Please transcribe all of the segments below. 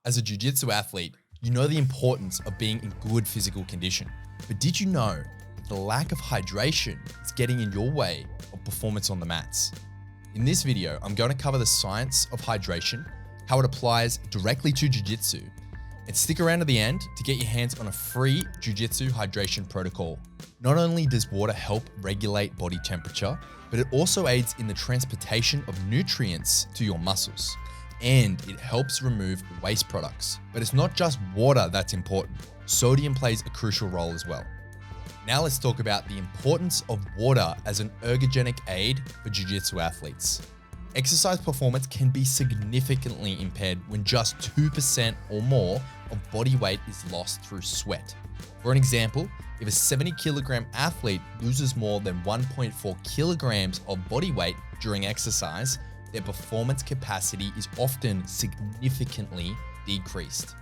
As a jiu-jitsu athlete, you know the importance of being in good physical condition. But did you know that the lack of hydration is getting in your way of performance on the mats? In this video, I'm going to cover the science of hydration, how it applies directly to jiu-jitsu, and stick around to the end to get your hands on a free jiu-jitsu hydration protocol. Not only does water help regulate body temperature, but it also aids in the transportation of nutrients to your muscles. And it helps remove waste products. But it's not just water that's important. Sodium plays a crucial role as well. Now let's talk about the importance of water as an ergogenic aid for jiu-jitsu athletes. Exercise performance can be significantly impaired when just 2% or more of body weight is lost through sweat. For an example, if a 70 kilogram athlete loses more than 1.4 kilograms of body weight during exercise, their performance capacity is often significantly decreased.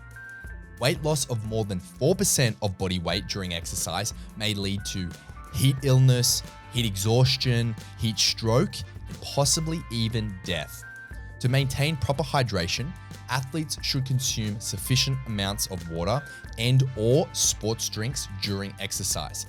Weight loss of more than 4% of body weight during exercise may lead to heat illness, heat exhaustion, heat stroke, and possibly even death. To maintain proper hydration, athletes should consume sufficient amounts of water and/or sports drinks during exercise.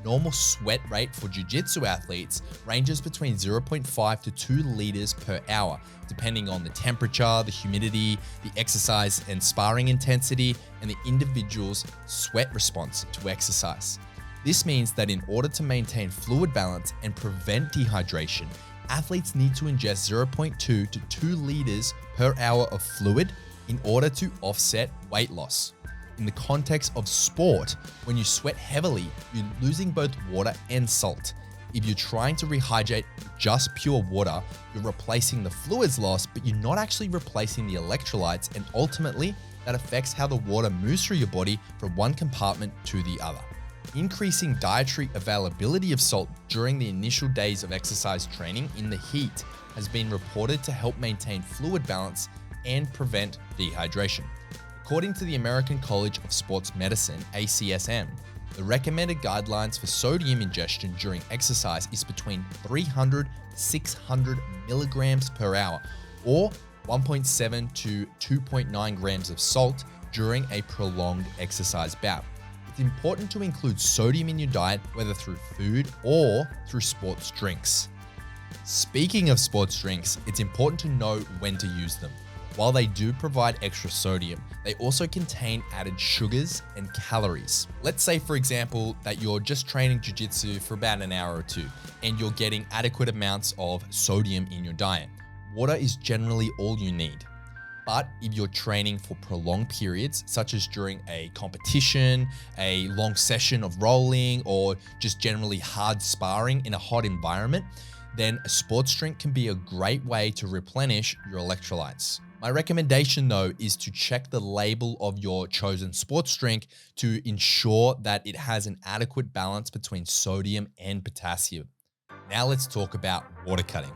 Normal sweat rate for jiu-jitsu athletes ranges between 0.5 to 2 liters per hour, depending on the temperature, the humidity, the exercise and sparring intensity, and the individual's sweat response to exercise. This means that in order to maintain fluid balance and prevent dehydration, athletes need to ingest 0.2 to 2 liters per hour of fluid in order to offset weight loss. In the context of sport, when you sweat heavily, you're losing both water and salt. If you're trying to rehydrate just pure water, you're replacing the fluids lost, but you're not actually replacing the electrolytes, and ultimately, that affects how the water moves through your body from one compartment to the other. Increasing dietary availability of salt during the initial days of exercise training in the heat has been reported to help maintain fluid balance and prevent dehydration. According to the American College of Sports Medicine, ACSM, the recommended guidelines for sodium ingestion during exercise is between 300 to 600 milligrams per hour, or 1.7 to 2.9 grams of salt during a prolonged exercise bout. It's important to include sodium in your diet, whether through food or through sports drinks. Speaking of sports drinks, it's important to know when to use them. While they do provide extra sodium, they also contain added sugars and calories. Let's say, for example, that you're just training jiu-jitsu for about an hour or two, and you're getting adequate amounts of sodium in your diet. Water is generally all you need. But if you're training for prolonged periods, such as during a competition, a long session of rolling, or just generally hard sparring in a hot environment, then a sports drink can be a great way to replenish your electrolytes. My recommendation though is to check the label of your chosen sports drink to ensure that it has an adequate balance between sodium and potassium. Now let's talk about water cutting.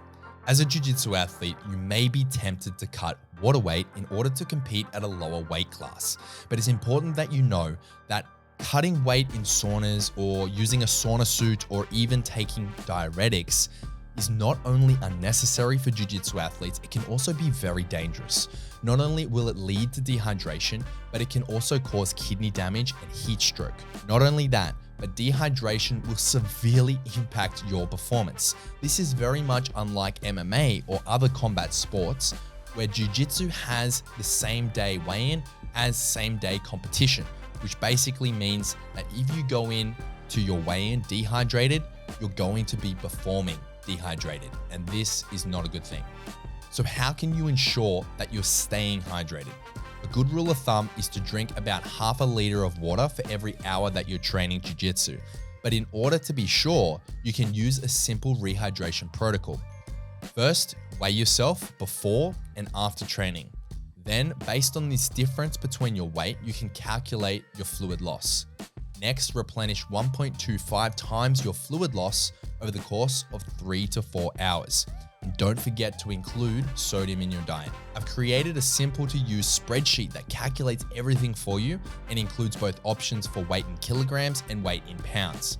As a jiu-jitsu athlete, you may be tempted to cut water weight in order to compete at a lower weight class. But it's important that you know that cutting weight in saunas or using a sauna suit or even taking diuretics is not only unnecessary for jiu-jitsu athletes, it can also be very dangerous. Not only will it lead to dehydration, but it can also cause kidney damage and heat stroke. Not only that, but dehydration will severely impact your performance. This is very much unlike MMA or other combat sports, where jiu-jitsu has the same day weigh-in as same day competition, which basically means that if you go in to your weigh-in dehydrated, you're going to be performing dehydrated, and this is not a good thing. So how can you ensure that you're staying hydrated? A good rule of thumb is to drink about half a liter of water for every hour that you're training jiu-jitsu. But in order to be sure, you can use a simple rehydration protocol. First, weigh yourself before and after training. Then, based on this difference between your weight, you can calculate your fluid loss. Next, replenish 1.25 times your fluid loss over the course of 3 to 4 hours. And don't forget to include sodium in your diet. I've created a simple to use spreadsheet that calculates everything for you and includes both options for weight in kilograms and weight in pounds.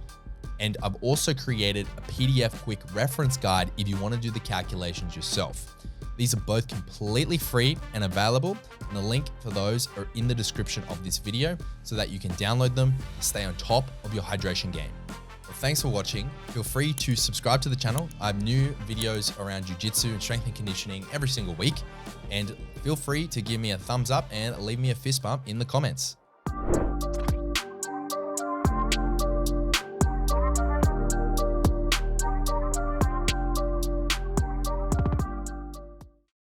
And I've also created a PDF quick reference guide if you want to do the calculations yourself. These are both completely free and available, and the link for those are in the description of this video so that you can download them and stay on top of your hydration game. Well, thanks for watching. Feel free to subscribe to the channel. I have new videos around jiu-jitsu and strength and conditioning every single week, and feel free to give me a thumbs up and leave me a fist bump in the comments.